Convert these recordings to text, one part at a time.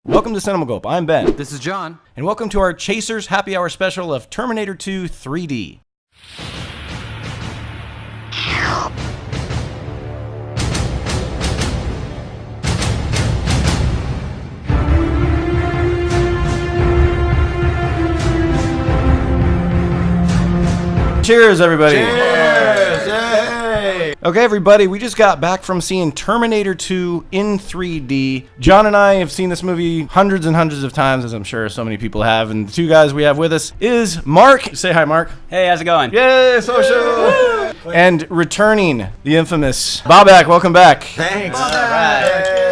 Welcome to Cinema Gulp. I'm Ben. This is John. And welcome to our Chasers Happy Hour special of Terminator 2 3D. Cheers, everybody. Cheers! Yay! Okay, everybody, we just got back from seeing Terminator 2 in 3D. John and I have seen this movie hundreds and hundreds of times, as I'm sure so many people have. And the two guys we have with us is Mark. Say hi, Mark. Hey, how's it going? Yay, social! And returning, the infamous Babak. Welcome back. Thanks. All right.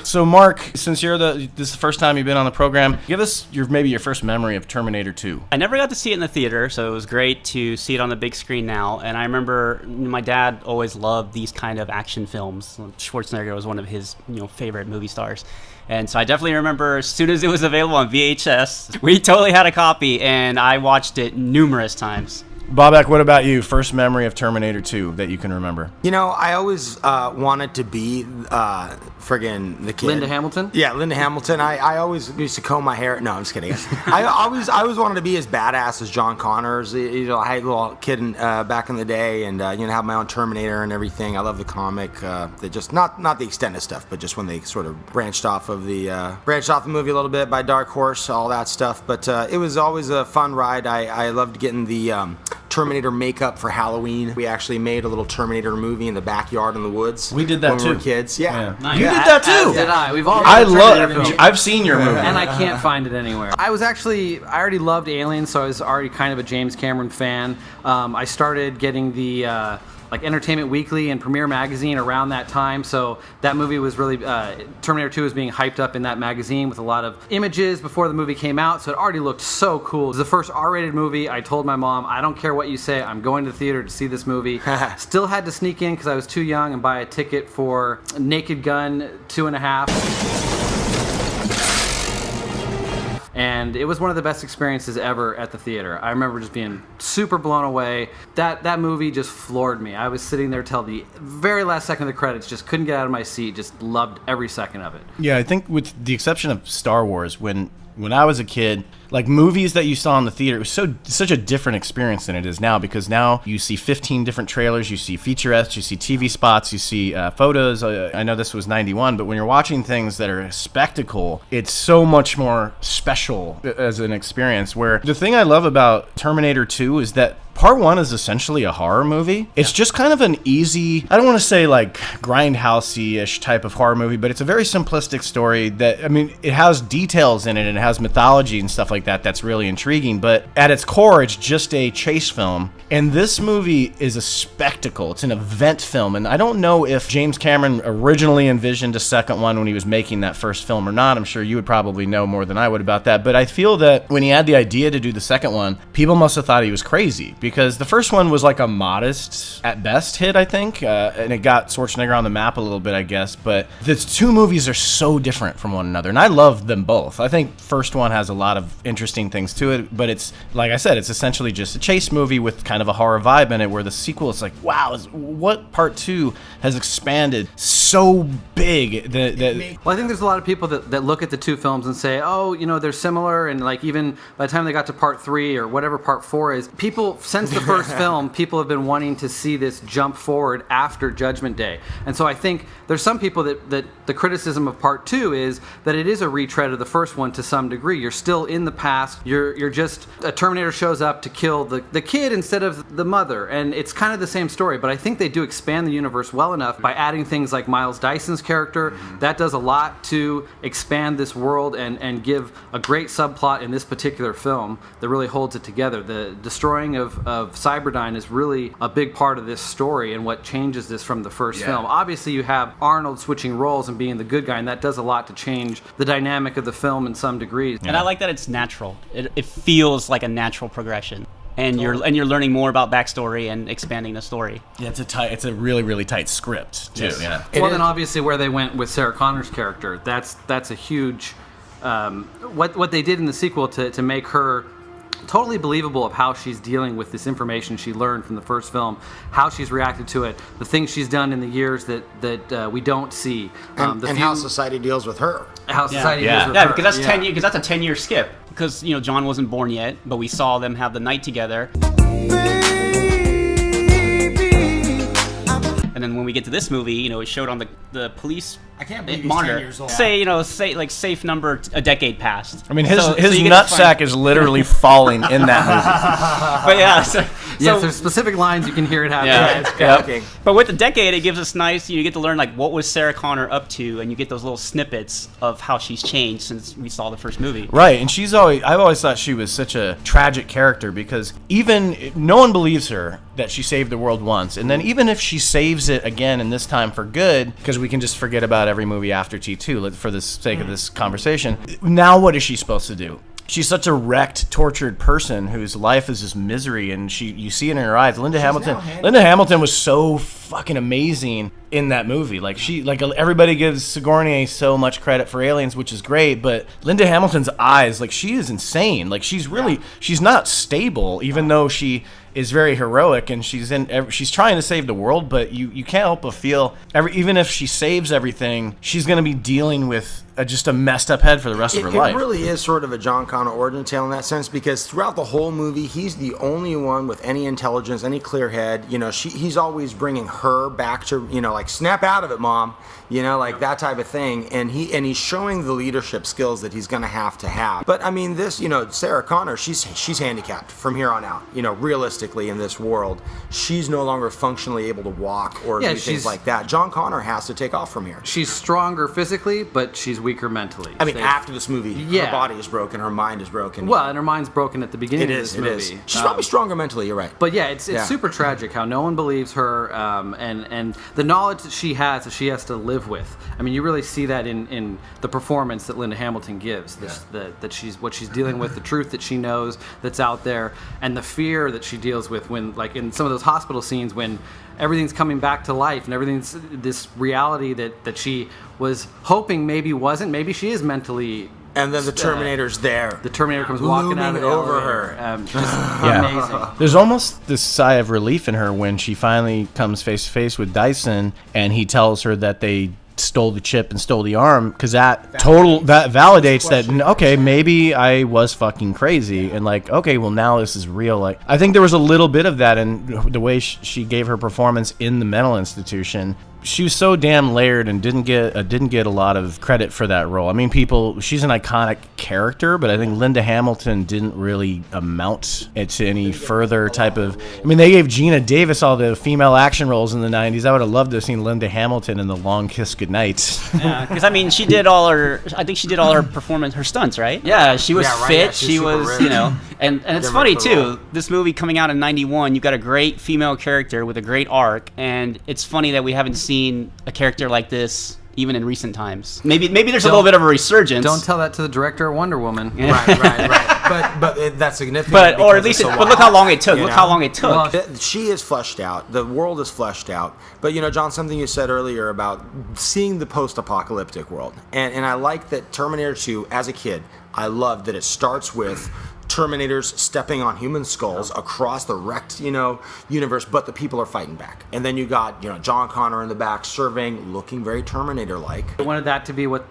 So, Mark, since this is the first time you've been on the program, give us maybe your first memory of Terminator 2. I never got to see it in the theater, so it was great to see it on the big screen now. And I remember my dad always loved these kind of action films. Schwarzenegger was one of his favorite movie stars. And so I definitely remember as soon as it was available on VHS, we totally had a copy, and I watched it numerous times. Babak, what about you? First memory of Terminator 2 that you can remember? I always wanted to be friggin' the kid. Linda Hamilton? Yeah, Linda Hamilton. I always used to comb my hair. No, I'm just kidding. I always wanted to be as badass as John Connors. I had a little kid back in the day, and have my own Terminator and everything. I love the comic. That just not the extended stuff, but just when they sort of branched off the movie a little bit by Dark Horse, all that stuff. But it was always a fun ride. I loved getting the Terminator makeup for Halloween. We actually made a little Terminator movie in the backyard in the woods. We did that when too. We were kids. Yeah. Nice. You did that too. As did I. We've all I've seen your movie. and I can't find it anywhere. I already loved Aliens, so I was already kind of a James Cameron fan. I started getting the Entertainment Weekly and Premiere Magazine around that time, so that movie was really Terminator 2 was being hyped up in that magazine with a lot of images before the movie came out, so it already looked so cool. It was the first R-rated movie. I told my mom, I don't care what you say, I'm going to the theater to see this movie. Still had to sneak in because I was too young and buy a ticket for Naked Gun 2.5. And it was one of the best experiences ever at the theater. I remember just being super blown away. That movie just floored me. I was sitting there till the very last second of the credits, just couldn't get out of my seat, just loved every second of it. Yeah, I think with the exception of Star Wars, when I was a kid, like movies that you saw in the theater, it was such a different experience than it is now, because now you see 15 different trailers, you see featurettes, you see TV spots, you see photos. I know this was 91, but when you're watching things that are a spectacle, it's so much more special as an experience. Where the thing I love about Terminator 2 is that Part 1 is essentially a horror movie. It's just kind of an easy, I don't want to say like grindhousey-ish type of horror movie, but it's a very simplistic story that, it has details in it and it has mythology and stuff like that that's really intriguing, but at its core, it's just a chase film. And this movie is a spectacle. It's an event film. And I don't know if James Cameron originally envisioned a second one when he was making that first film or not. I'm sure you would probably know more than I would about that. But I feel that when he had the idea to do the second one, people must have thought he was crazy, because the first one was like a modest, at best, hit, I think. And it got Schwarzenegger on the map a little bit, I guess. But the two movies are so different from one another. And I love them both. I think first one has a lot of interesting things to it. But it's, like I said, it's essentially just a chase movie with kind of a horror vibe in it, where the sequel is like, wow, what Part 2 has expanded so big. Well, I think there's a lot of people that look at the two films and say, oh, they're similar. And like even by the time they got to Part 3 or whatever Part 4 is, people, since the first film, people have been wanting to see this jump forward after Judgment Day. And so I think there's some people that the criticism of Part 2 is that it is a retread of the first one to some degree. You're still in the past. You're just, a Terminator shows up to kill the kid instead of the mother. And it's kind of the same story, but I think they do expand the universe well enough by adding things like Miles Dyson's character. That does a lot to expand this world and give a great subplot in this particular film that really holds it together. The destroying of Cyberdyne is really a big part of this story and what changes this from the first film. Obviously, you have Arnold switching roles and being the good guy, and that does a lot to change the dynamic of the film in some degrees. And I like that it's natural. It feels like a natural progression. And you're learning more about backstory and expanding the story. Yeah, it's a really, really tight script too. Yes. Yeah. Well, then obviously where they went with Sarah Connor's character, that's a huge what they did in the sequel to make her totally believable of how she's dealing with this information she learned from the first film, how she's reacted to it, the things she's done in the years that we don't see, and how society deals with her. How society deals with her. Because that's 10 years. Because that's a 10-year skip. Because John wasn't born yet, but we saw them have the night together. And then when we get to this movie, it showed on the police I can't believe he's monitor. 10 years old. Say like safe number a decade passed. I mean, his nutsack is literally falling in that movie. But yeah, yes, there's specific lines you can hear it happen. Yeah. It's cracking. But with the decade, it gives us nice. You get to learn like what was Sarah Connor up to, and you get those little snippets of how she's changed since we saw the first movie. Right, and I've always thought she was such a tragic character because even no one believes her that she saved the world once, and then even if she saves it again and this time for good, because we can just forget about every movie after T2 for the sake of this conversation. Now what is she supposed to do? She's such a wrecked, tortured person whose life is just misery, and you see it in her eyes. Linda Hamilton was so fucking amazing in that movie. Like everybody gives Sigourney so much credit for Aliens, which is great, but Linda Hamilton's eyes, like she is insane. Like she's not stable, even though she is very heroic and she's trying to save the world, but you can't help but feel even if she saves everything, she's going to be dealing with just a messed up head for the rest of her life. It really is sort of a John Connor origin tale in that sense, because throughout the whole movie, he's the only one with any intelligence, any clear head. He's always bringing her back to, like, snap out of it, Mom. Like that type of thing. And he's showing the leadership skills that he's going to have. But I mean, this, Sarah Connor, she's handicapped from here on out. Realistically in this world, she's no longer functionally able to walk or do things like that. John Connor has to take off from here. She's stronger physically, but she's weaker mentally. I mean, after this movie, her body is broken, her mind is broken. Well, and her mind's broken at the beginning of this movie. It is. She's probably stronger mentally, you're right. But yeah, it's super tragic how no one believes her, and the knowledge that she has to live with. I mean, you really see that in the performance that Linda Hamilton gives. That she's what she's dealing with, the truth that she knows that's out there, and the fear that she deals with when, like in some of those hospital scenes, when everything's coming back to life and everything's this reality that she was hoping maybe wasn't. Maybe she is mentally. And then the Terminator's there. The Terminator comes walking out of the over elevator. her. Just amazing. There's almost this sigh of relief in her when she finally comes face to face with Dyson, and he tells her that they stole the chip and stole the arm, because that validates that, okay, maybe I was fucking crazy, and like, okay, well, now this is real. Like, I think there was a little bit of that in the way she gave her performance in the mental institution. She was so damn layered and didn't get a lot of credit for that role. I mean, she's an iconic character, but I think Linda Hamilton didn't really amount it to any further type of. I mean, they gave Gina Davis all the female action roles in the '90s. I would have loved to have seen Linda Hamilton in The Long Kiss Goodnight. Yeah, because I mean, she did all her performance, her stunts, right? Yeah, she was fit. Yeah, she was, and it's funny too. This movie coming out in '91, you got a great female character with a great arc, and it's funny that we haven't seen a character like this even in recent times. Maybe there's a little bit of a resurgence. Don't tell that to the director of Wonder Woman. Yeah. Right. But that's significant. But look how long it took. Look how long it took. Well, she is fleshed out. The world is fleshed out. But John, something you said earlier about seeing the post-apocalyptic world, and I like that Terminator 2. As a kid, I loved that it starts with Terminators stepping on human skulls across the wrecked, universe, but the people are fighting back. And then you got, John Connor in the back surveying, looking very Terminator-like. I wanted that to be what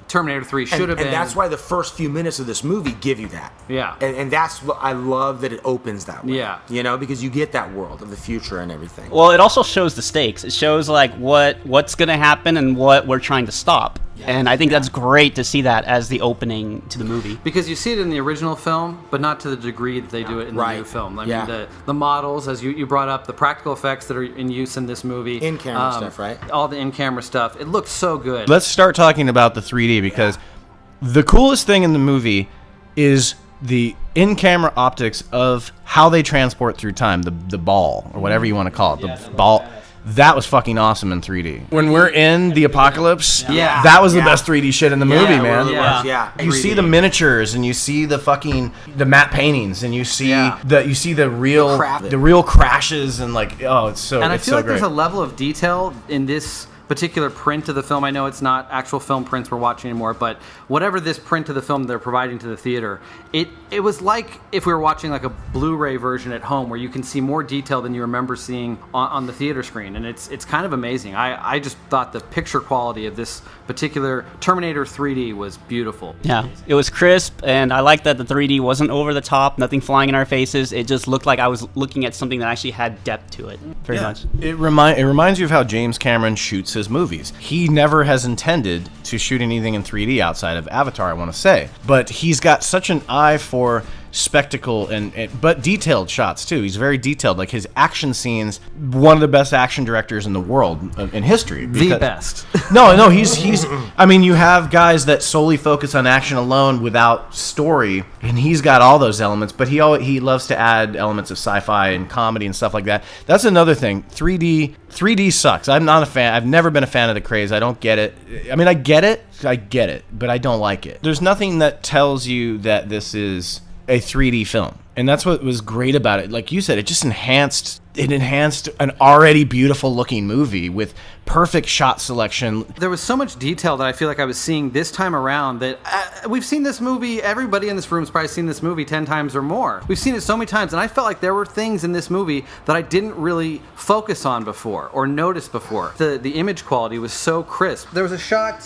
Terminator 3 should have been. And that's why the first few minutes of this movie give you that. Yeah. And that's what I love, that it opens that way. Yeah. Because you get that world of the future and everything. Well, it also shows the stakes. It shows like what's going to happen and what we're trying to stop. And I think that's great to see that as the opening to the movie. Because you see it in the original film, but not to the degree that they do it in the new film. I mean, the models, as you brought up, the practical effects that are in use in this movie. In-camera stuff, right? All the in-camera stuff. It looks so good. Let's start talking about the 3D, because the coolest thing in the movie is the in-camera optics of how they transport through time, the ball, or whatever you want to call it, the ball. That was fucking awesome in 3D. When we're in the apocalypse, that was the best 3D shit in the movie, man. You see the miniatures, and you see the matte paintings, and you see the real crashes, and like, oh, it's so. And I feel like great. there's a level of detail in this particular print of the film. I know it's not actual film prints we're watching anymore, but whatever this print of the film they're providing to the theater, it was like if we were watching like a Blu-ray version at home, where you can see more detail than you remember seeing on the theater screen, and it's kind of amazing. I just thought the picture quality of this particular Terminator 3D was beautiful. Yeah, it was crisp, and I liked that the 3D wasn't over the top, nothing flying in our faces. It just looked like I was looking at something that actually had depth to it, very much. It reminds you of how James Cameron shoots his movies. He never has intended to shoot anything in 3D outside of Avatar, I want to say. But he's got such an eye for spectacle but detailed shots too. He's very detailed. Like his action scenes, one of the best action directors in the world in history. The best. No, he's I mean, you have guys that solely focus on action alone without story, and he's got all those elements, but he loves to add elements of sci-fi and comedy and stuff like that. That's another thing. 3D sucks. I'm not a fan. I've never been a fan of the craze. I don't get it. I mean, I get it, but I don't like it. There's nothing that tells you that this is a 3D film, and that's what was great about it. Like you said, it just enhanced an already beautiful looking movie with perfect shot selection. There was so much detail that I feel like I was seeing this time around that we've seen this movie, everybody in this room has probably seen this movie 10 times or more. We've seen it so many times, and I felt like there were things in this movie that I didn't really focus on before or notice before. The image quality was so crisp. There was a shot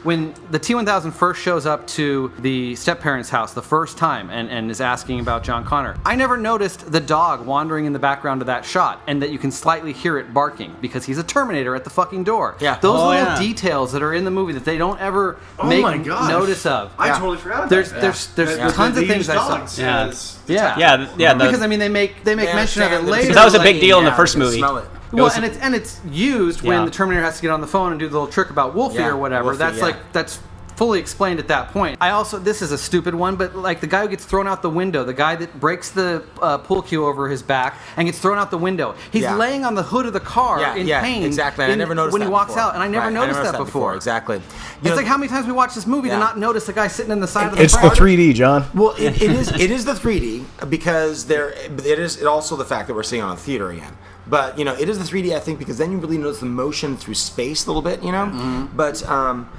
when the T-1000 first shows up to the step-parents' house the first time and is asking about John Connor. I never noticed the dog wandering in the background of that shot, and that you can slightly hear it barking because he's a Terminator at the fucking door. Yeah. Those little details that are in the movie that they don't ever make notice of. I totally forgot about there's that. There's tons of things I saw. Yeah. Because I mean they make mention of it later. Because that was a big deal in the first movie. Smell it. Well, and it's used when the Terminator has to get on the phone and do the little trick about Wolfie or whatever. Wolfie, That's fully explained at that point. This is a stupid one, but like the guy who gets thrown out the window, the guy that breaks the pool cue over his back and gets thrown out the window, he's laying on the hood of the car in pain. Exactly. I never noticed when that he walks before. out, and I never noticed that before. Exactly. It's like how many times we watch this movie to not notice the guy sitting in the side of the It's the 3D, John. Well, it is the 3D because it is also the fact that we're seeing it on theater again. But, it is the 3D, I think, because then you really notice the motion through space a little bit, Mm-hmm. But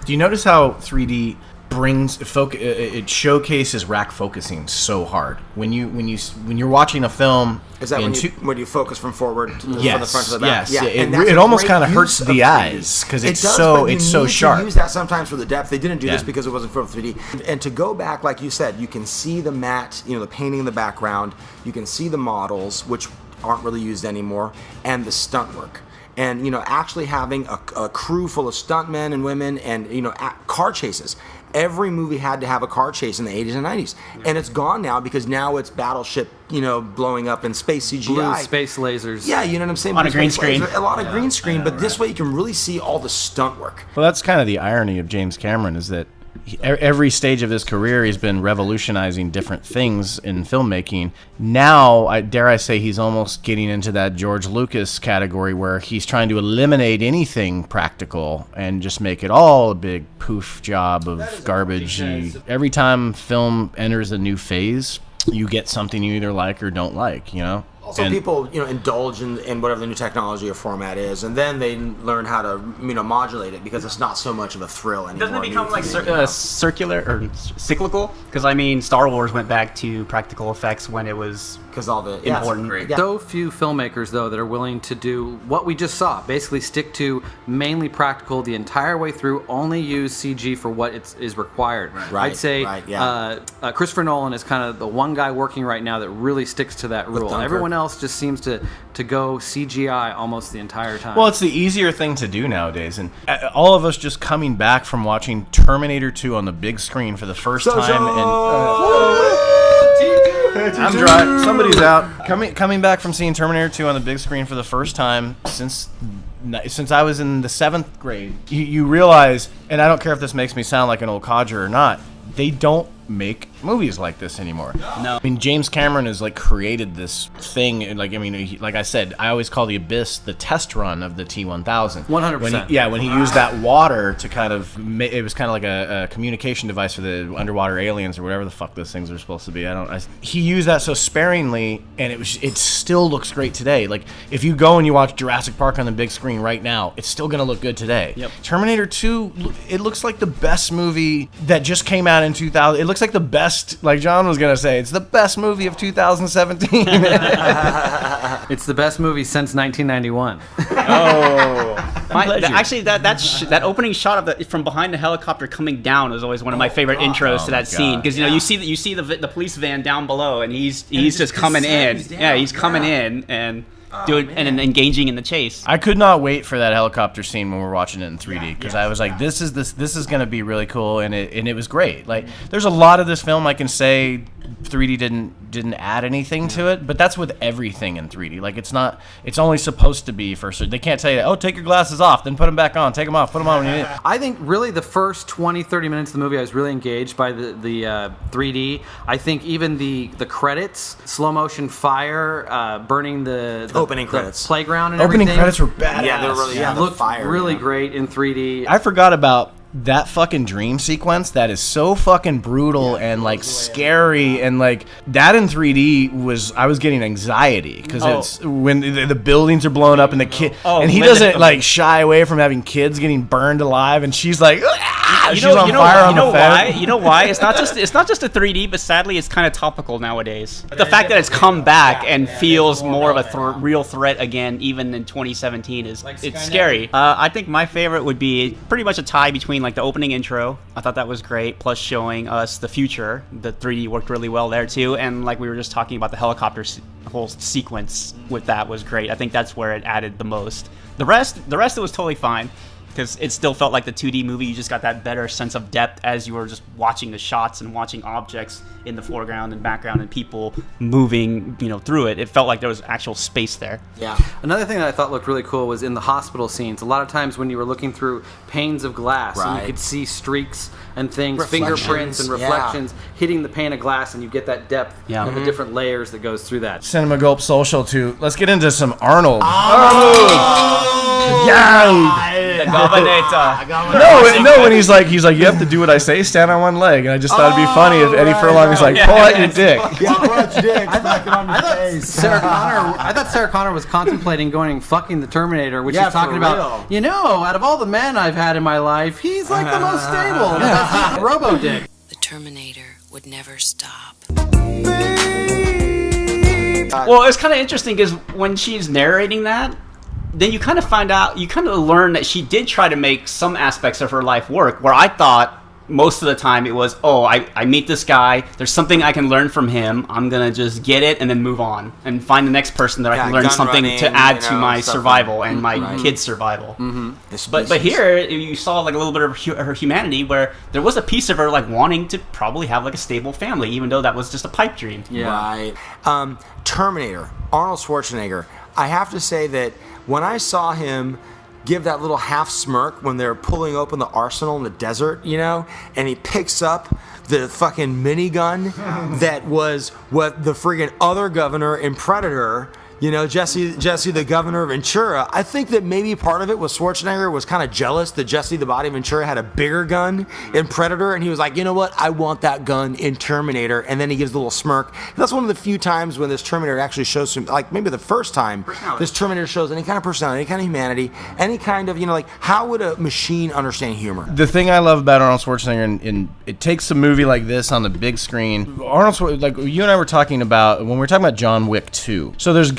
do you notice how 3D it showcases rack focusing so hard when you're watching a film? Is that when you focus from forward to from the front to the back? Yes, it almost kind of hurts the eyes because it's so sharp. To use that sometimes for the depth. They didn't do this because it wasn't for 3D. And to go back, like you said, you can see the matte, the painting in the background. You can see the models, which aren't really used anymore, and the stunt work. And actually having a crew full of stuntmen and women, and car chases. Every movie had to have a car chase in the 80s and 90s. And it's gone now because now it's battleship, blowing up in space CGI. Blue space lasers. Yeah, you know what I'm saying? On a green screen. A lot of green screen, but this way you can really see all the stunt work. Well, that's kind of the irony of James Cameron, is that every stage of his career he's been revolutionizing different things in filmmaking. Now, dare I say, he's almost getting into that George Lucas category where he's trying to eliminate anything practical and just make it all a big poof job of garbage. Every time film enters a new phase, you get something you either like or don't like, Also, people, indulge in whatever the new technology or format is, and then they learn how to, modulate it because it's not so much of a thrill anymore. Doesn't it become like circular or cyclical? Because Star Wars went back to practical effects when it was all the important. So few filmmakers though that are willing to do what we just saw, basically stick to mainly practical the entire way through, only use CG for what is required. I'd say Christopher Nolan is kind of the one guy working right now that really sticks to that rule. Everyone else just seems to go CGI almost the entire time. Well, it's the easier thing to do nowadays, and all of us just coming back from watching Terminator 2 on the big screen for the first time, I'm dry. Somebody's out. Coming back from seeing Terminator 2 on the big screen for the first time since I was in the 7th grade, you realize, and I don't care if this makes me sound like an old codger or not, they don't make movies like this anymore. No. I mean, James Cameron has like created this thing. Like, I mean, like I said, I always call the Abyss the test run of the T-1000. 100%. When he used that water to kind of, it was kind of like a communication device for the underwater aliens or whatever the fuck those things are supposed to be. He used that so sparingly, and it still looks great today. Like, if you go and you watch Jurassic Park on the big screen right now, it's still gonna look good today. Yep. Terminator 2, it looks like the best movie that just came out in 2000. It looks like the best, like John was gonna say, it's the best movie of 2017. It's the best movie since 1991. Actually, that opening shot of from behind the helicopter coming down was always one of my favorite intros to that scene, because you see the police van down below, and he's just coming in. Yeah, he's coming in and and engaging in the chase. I could not wait for that helicopter scene when we were watching it in 3D, because I was like, this is going to be really cool, and it was great. Like, there's a lot of this film I can say 3D didn't add anything to it, but that's with everything in 3D. Like, it's only supposed to be for certain. They can't tell you, oh, take your glasses off, then put them back on, take them off, put them on when you need it. I think really the first 20-30 minutes of the movie, I was really engaged by the 3D. I think even the credits, slow motion fire, burning the opening credits, playground and opening everything. credits were badass. Yeah, they're really looked fire, really great in 3D. I forgot about that fucking dream sequence that is so fucking brutal and like scary, and like that in 3D I was getting anxiety because it's when the buildings are blown up and the kid and he doesn't like shy away from having kids getting burned alive, and she's like, she's on fire on the bed. You know why? It's not just a 3D, but sadly it's kind of topical nowadays. The fact that it's come back and feels more of a real threat again, even in 2017, it's scary. I think my favorite would be pretty much a tie between like the opening intro. I thought that was great, plus showing us the future. The 3D worked really well there too, and like we were just talking about, the helicopter whole sequence with that was great. I think that's where it added the most. The rest it was totally fine, because it still felt like the 2D movie. You just got that better sense of depth as you were just watching the shots and watching objects in the foreground and background and people moving, through it. It felt like there was actual space there. Yeah. Another thing that I thought looked really cool was in the hospital scenes. A lot of times when you were looking through panes of glass, and you could see streaks and things, fingerprints and reflections hitting the pane of glass, and you get that depth of the different layers that goes through that. Cinema Gulp Social 2. Let's get into some Arnold. The Governator. No, when he's like, you have to do what I say, stand on one leg, and I just thought it'd be funny if Eddie Furlong was like, pull out your dick. Yeah, pull out your dick, smack it on your face. I thought Sarah Connor was contemplating going and fucking the Terminator, which she's talking about. Out of all the men I've had in my life, he's like the most stable. That's Robo Dick. The Terminator would never stop. Well, it's kind of interesting because when she's narrating that, then you kind of learn that she did try to make some aspects of her life work, where I thought most of the time it was, I meet this guy, there's something I can learn from him, I'm gonna just get it and then move on and find the next person that I can learn something to add to my survival and my kids' survival. But here you saw like a little bit of her humanity, where there was a piece of her like wanting to probably have like a stable family, even though that was just a pipe dream. Terminator, Arnold Schwarzenegger. I have to say that when I saw him give that little half smirk when they're pulling open the arsenal in the desert, and he picks up the fucking minigun that was what the friggin' other governor in Predator, Jesse the governor of Ventura. I think that maybe part of it was Schwarzenegger was kind of jealous that Jesse the body of Ventura had a bigger gun in Predator, and he was like, you know what, I want that gun in Terminator, and then he gives a little smirk. That's one of the few times when this Terminator actually shows some, like maybe the first time this Terminator shows any kind of personality, any kind of humanity, any kind of, like, how would a machine understand humor? The thing I love about Arnold Schwarzenegger, and it takes a movie like this on the big screen. Arnold Schwarzenegger, like you and I were talking about when we were talking about John Wick 2. So there's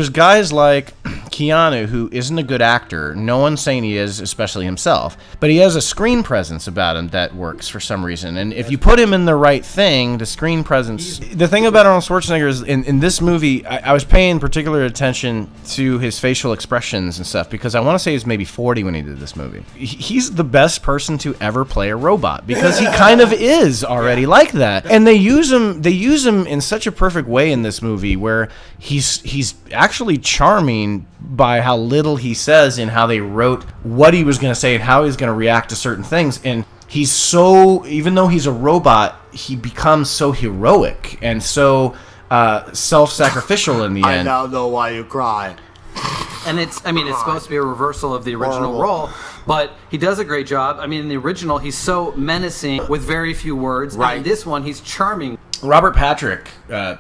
guys like Keanu, who isn't a good actor. No one's saying he is, especially himself. But he has a screen presence about him that works for some reason. And if you put him in the right thing, the screen presence... The thing about Arnold Schwarzenegger is, in this movie, I was paying particular attention to his facial expressions and stuff, because I want to say he's maybe 40 when he did this movie. He's the best person to ever play a robot, because he kind of is already like that. And they use him in such a perfect way in this movie, where he's actually charming by how little he says and how they wrote what he was going to say and how he's going to react to certain things. And he's so, even though he's a robot, he becomes so heroic and so self-sacrificial in the end. I now know why you cry. And it's supposed to be a reversal of the original role, but he does a great job. I mean, in the original, he's so menacing with very few words. Right. In this one, he's charming. Robert Patrick,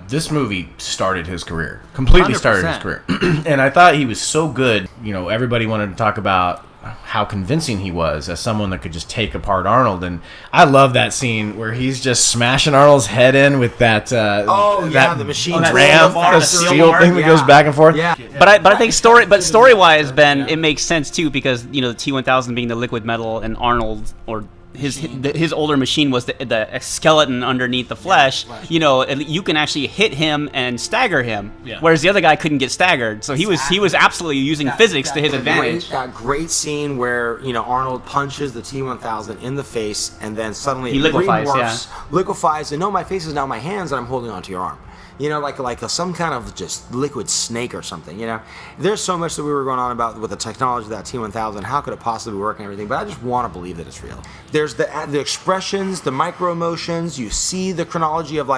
this movie started his career. Completely 100%. started his career. And I thought he was so good. You know, everybody wanted to talk about how convincing he was as someone that could just take apart Arnold. And I love that scene where he's just smashing Arnold's head in with that the machine ramp, the steel thing that goes back and forth. Yeah. But I think story-wise, Ben, it makes sense too, because you know the T-1000 being the liquid metal and Arnold or his older machine was the skeleton underneath the flesh. Right. You know, you can actually hit him and stagger him, Yeah. whereas the other guy couldn't get staggered. So he was absolutely using physics to his advantage. That great scene where Arnold punches the T-1000 in the face, and then suddenly He liquefies, liquefies, and no, my face is now my hands, and I'm holding onto your arm. Some kind of just liquid snake or something. There's so much that we were going on about with the technology of that T-1000. How could it possibly work and everything? But I just want to believe that it's real. There's the expressions, the micro emotions. You see the chronology of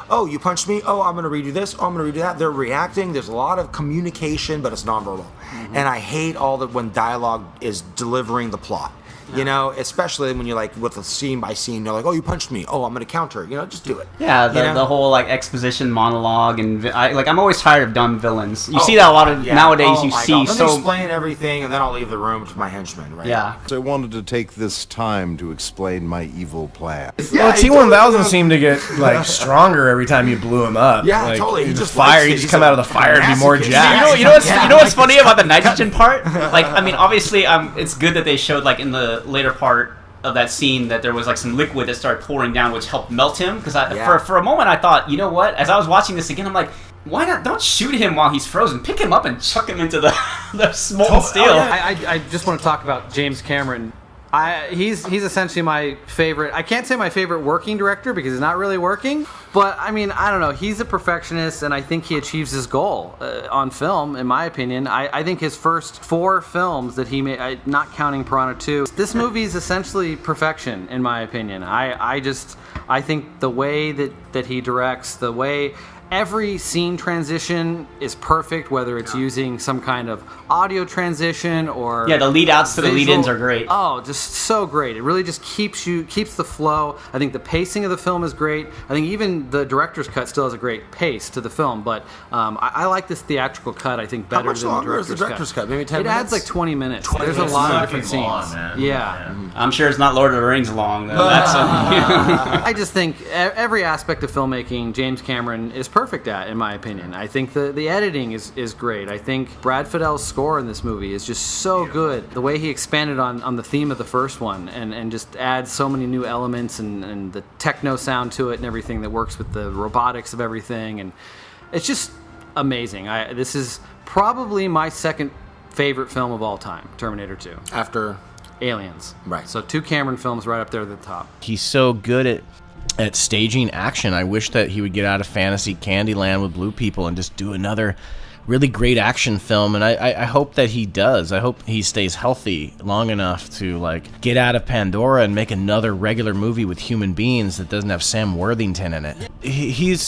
oh, you punched me. Oh, I'm going to redo this. Oh, I'm going to redo that. They're reacting. There's a lot of communication, but it's nonverbal. Mm-hmm. And I hate all that when dialogue is delivering the plot. Especially when you're with the scene by scene, you're oh, you punched me. Oh, I'm going to counter. Just do it. Yeah, the whole exposition monologue, and I'm always tired of dumb villains. You see that a lot of nowadays. Let me explain everything, and then I'll leave the room to my henchmen. Right? Yeah. I wanted to take this time to explain my evil plan. Well, T-1000 seemed to get stronger every time you blew him up. Yeah, totally. He just come out of the fire and be more jacked. You know what's funny about the nitrogen part? Obviously, it's good that they showed in the later part of that scene that there was some liquid that started pouring down, which helped melt him. Because for a moment I thought, you know what? As I was watching this again, I'm like, why not? Don't shoot him while he's frozen. Pick him up and chuck him into the molten steel. I just want to talk about James Cameron. He's essentially my favorite. I can't say my favorite working director because he's not really working, but I don't know. He's a perfectionist, and I think he achieves his goal on film, in my opinion. I think his first 4 films that he made, not counting Piranha 2, this movie is essentially perfection, in my opinion. I think the way that he directs, the way every scene transition is perfect, whether it's using some kind of audio transition or the lead outs to the lead ins are great. Oh, just so great. It really just keeps the flow. I think the pacing of the film is great. I think even the director's cut still has a great pace to the film, but I like this theatrical cut, I think, better than the director's cut. Maybe 10 minutes? It adds 20 minutes. There's a lot of different scenes. Man. Yeah. I'm sure it's not Lord of the Rings long. I just think every aspect of filmmaking James Cameron is perfect at, in my opinion. I think the editing is great. I think Brad Fiddel's score in this movie is just so good. The way he expanded on the theme of the first one and just adds so many new elements and the techno sound to it and everything that works with the robotics of everything, and it's just amazing. This is probably my second favorite film of all time, Terminator 2. After Aliens. Right. So 2 Cameron films right up there at the top. He's so good at staging action. I wish that he would get out of fantasy Candyland with blue people and just do another really great action film, and I hope that he does. I hope he stays healthy long enough to get out of Pandora and make another regular movie with human beings that doesn't have Sam Worthington in it. He's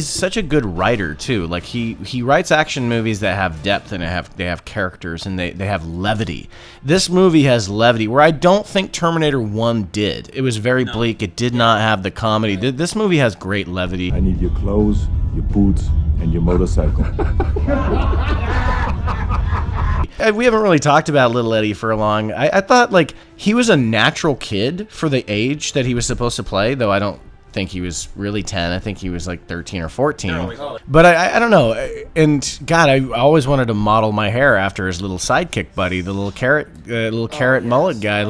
such a good writer too. He writes action movies that have depth and they have characters and they have levity. This movie has levity where I don't think Terminator 1 did. It was very bleak. It did not have the comedy. This movie has great levity. I need your clothes, your boots, and your motorcycle. We haven't really talked about Little Eddie for long. I thought he was a natural kid for the age that he was supposed to play, though I don't think he was really 10. I think he was 13 or 14. But I don't know. And God, I always wanted to model my hair after his little sidekick buddy, the little carrot mullet guy,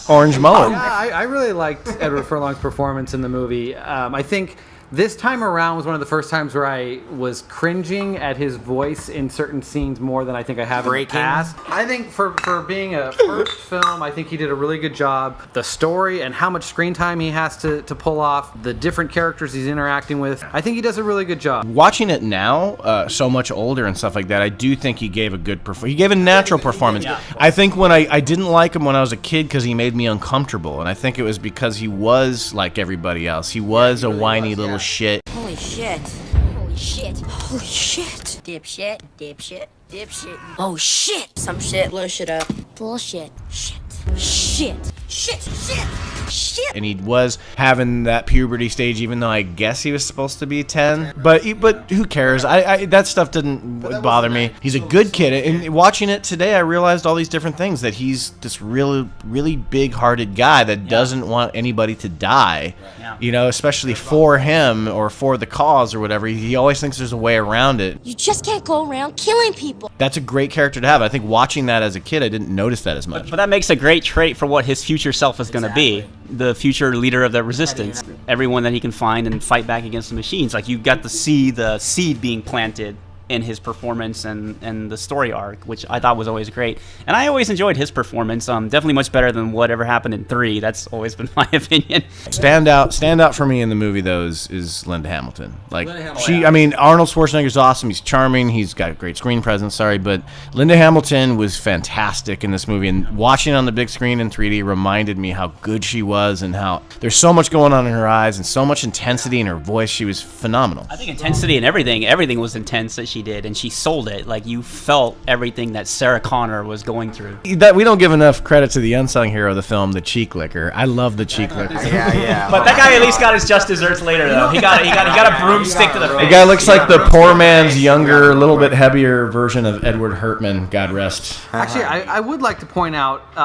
orange mullet. Yeah, I really liked Edward Furlong's performance in the movie. I think This time around was one of the first times where I was cringing at his voice in certain scenes more than I think I have in the past. I think for being a first film, I think he did a really good job. The story and how much screen time he has to pull off, the different characters he's interacting with, I think he does a really good job. Watching it now, so much older and stuff like that, I do think he gave a good performance. He gave a natural performance. Yeah. I think when I didn't like him when I was a kid because he made me uncomfortable, and I think it was because he was like everybody else. He was a whiny little shit. Holy shit. Holy shit. Holy shit. Dipshit. Dipshit. Dipshit. Oh shit. Some shit. Blow shit up. Bullshit. Shit. Shit. Shit. Shit. Shit. And he was having that puberty stage, even though I guess he was supposed to be 10. But who cares? I that stuff didn't bother me. He's a good kid. And watching it today, I realized all these different things, that he's this really, really big-hearted guy that doesn't want anybody to die. You know, especially for him or for the cause or whatever. He always thinks there's a way around it. You just can't go around killing people. That's a great character to have. I think watching that as a kid, I didn't notice that as much. But that makes a great trait for what his future self is going to be. The future leader of the resistance. Everyone that he can find and fight back against the machines. Like, you got to see the seed being planted in his performance and the story arc, which I thought was always great. And I always enjoyed his performance. Definitely much better than whatever happened in 3. That's always been my opinion. Stand out for me in the movie, though, is Linda Hamilton. Like, I mean, Arnold Schwarzenegger's awesome. He's charming. He's got a great screen presence. But Linda Hamilton was fantastic in this movie. And watching it on the big screen in 3D reminded me how good she was and how there's so much going on in her eyes and so much intensity in her voice. She was phenomenal. I think intensity and everything was intense that she did, and she sold it. Like, you felt everything that Sarah Connor was going through. That we don't give enough credit to the unsung hero of the film, the cheek licker. I love the cheek licker. Yeah. But that guy at least got his just desserts later, though. He got a broomstick to the face. The guy looks like the poor man's younger, a little bit heavier version of Edward Hertman. God rest. Actually, I would like to point out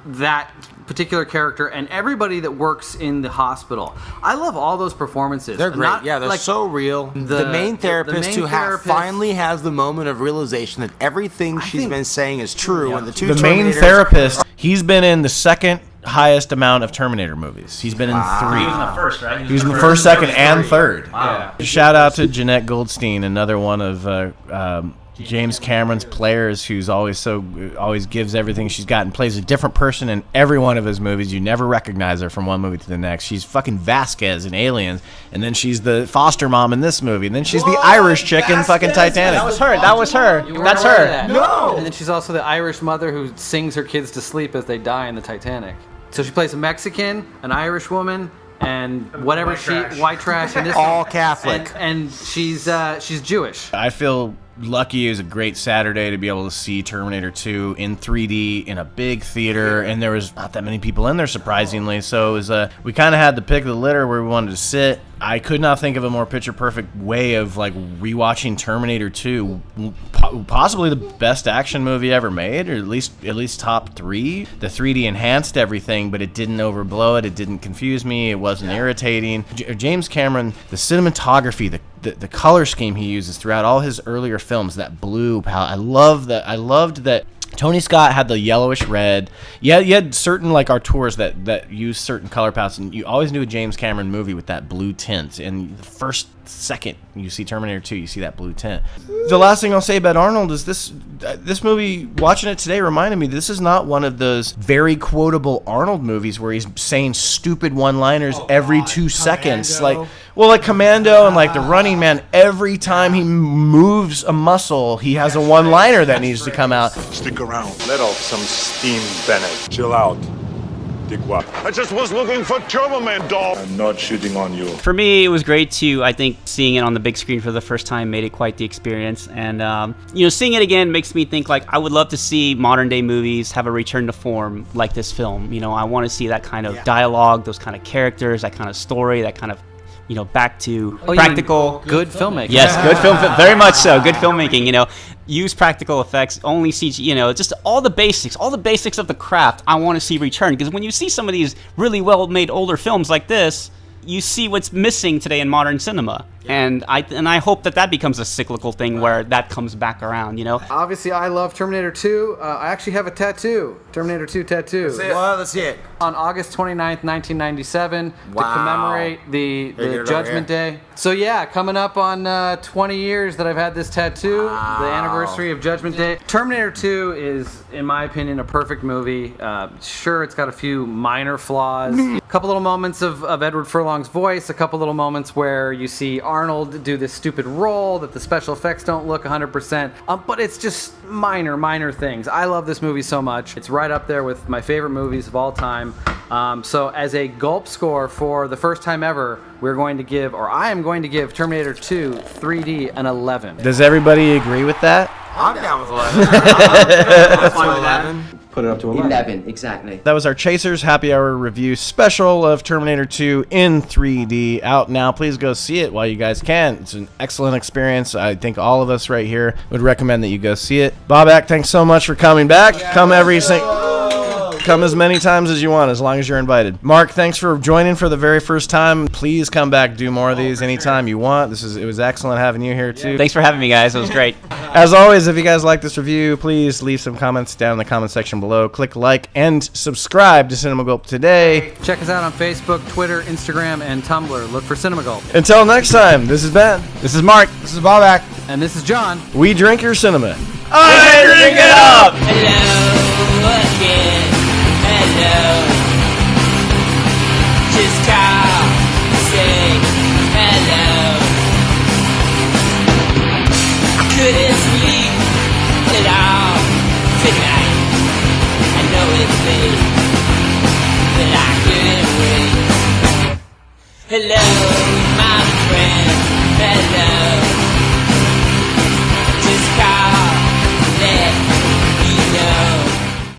that particular character and everybody that works in the hospital. I love all those performances. They're great. They're like, so real. The main therapist finally has the moment of realization that everything she's been saying is true. And the main therapist, he's been in the second highest amount of Terminator movies. He's been in 3. He was in the first, right? He was in the first, second, and third. Wow. Yeah. Shout out to Jeanette Goldstein, another one of James Cameron's players, who's always gives everything she's got and plays a different person in every one of his movies. You never recognize her from one movie to the next. She's fucking Vasquez in Aliens, and then she's the foster mom in this movie, and then she's the Irish chick in fucking Titanic. That was her. That's her. No! And then she's also the Irish mother who sings her kids to sleep as they die in the Titanic. So she plays a Mexican, an Irish woman, and whatever white trash, and this all Catholic, and she's Jewish. I feel lucky. It was a great Saturday to be able to see Terminator 2 in 3D in a big theater, and there was not that many people in there, surprisingly. So it was we kind of had the pick of the litter where we wanted to sit. I could not think of a more picture-perfect way of like rewatching Terminator 2, possibly the best action movie ever made, or at least top 3. The 3D enhanced everything, but it didn't overblow it. It didn't confuse me. It wasn't irritating. James Cameron, the cinematography, the color scheme he uses throughout all his earlier films, that blue palette. I loved that. Tony Scott had the yellowish red. Yeah, you had certain like Arturs that use certain color palettes, and you always knew a James Cameron movie with that blue tint. And the first second you see Terminator 2, you see that blue tint. The last thing I'll say about Arnold is this movie, watching it today, reminded me this is not one of those very quotable Arnold movies where he's saying stupid one-liners every 2 seconds. Like Commando and like The Running Man, every time he moves a muscle, he has a one-liner that needs to come out. Stick around. Let off some steam, Bennett. Chill out. I just was looking for Turbo Man, dog. I'm not shooting on you. For me, it was great too. I think seeing it on the big screen for the first time made it quite the experience. And, seeing it again makes me think like I would love to see modern day movies have a return to form like this film. I want to see that kind of dialogue, those kind of characters, that kind of story, that kind of back to practical, good filmmaking. Yes, good film, very much so. Good filmmaking. Use practical effects, only CG. Just all the basics of the craft. I want to see return, because when you see some of these really well-made older films like this, you see what's missing today in modern cinema. And I hope that becomes a cyclical thing where that comes back around, you know? Obviously, I love Terminator 2. I actually have a tattoo, Terminator 2 tattoo. Well, let's see it. On August 29th, 1997, Wow. to commemorate the get it Judgment Day. So yeah, coming up on 20 years that I've had this tattoo, the anniversary of Judgment Day. Terminator 2 is, in my opinion, a perfect movie. Sure, it's got a few minor flaws. A couple little moments of Edward Furlong's voice, a couple little moments where you see Arnold do this stupid role that the special effects don't look 100%. But it's just minor things. I love this movie so much. It's right up there with my favorite movies of all time. So as a Gulp score for the first time ever, I am going to give Terminator 2 3D an 11. Does everybody agree with that? I'm down with 11. I'm fine with 11. Put it up to 11. 11, exactly. That was our Chasers Happy Hour review special of Terminator 2 in 3D, out now. Please go see it while you guys can. It's an excellent experience. I think all of us right here would recommend that you go see it. Babak, thanks so much for coming back. Come as many times as you want, as long as you're invited. Mark, thanks for joining for the very first time. Please come back, do more of these anytime you want. It was excellent having you here too. Thanks for having me, guys. It was great. As always, if you guys like this review, please leave some comments down in the comment section below. Click like and subscribe to Cinema Gulp today. Check us out on Facebook, Twitter, Instagram, and Tumblr. Look for Cinema Gulp. Until next time, this is Ben. This is Mark. This is Babak. And this is John. We drink your cinema. I drink it up! Hello again. Hello. Just call, say hello. I couldn't sleep at all tonight. I know it's late, but I couldn't wait. Hello, my friend. Hello.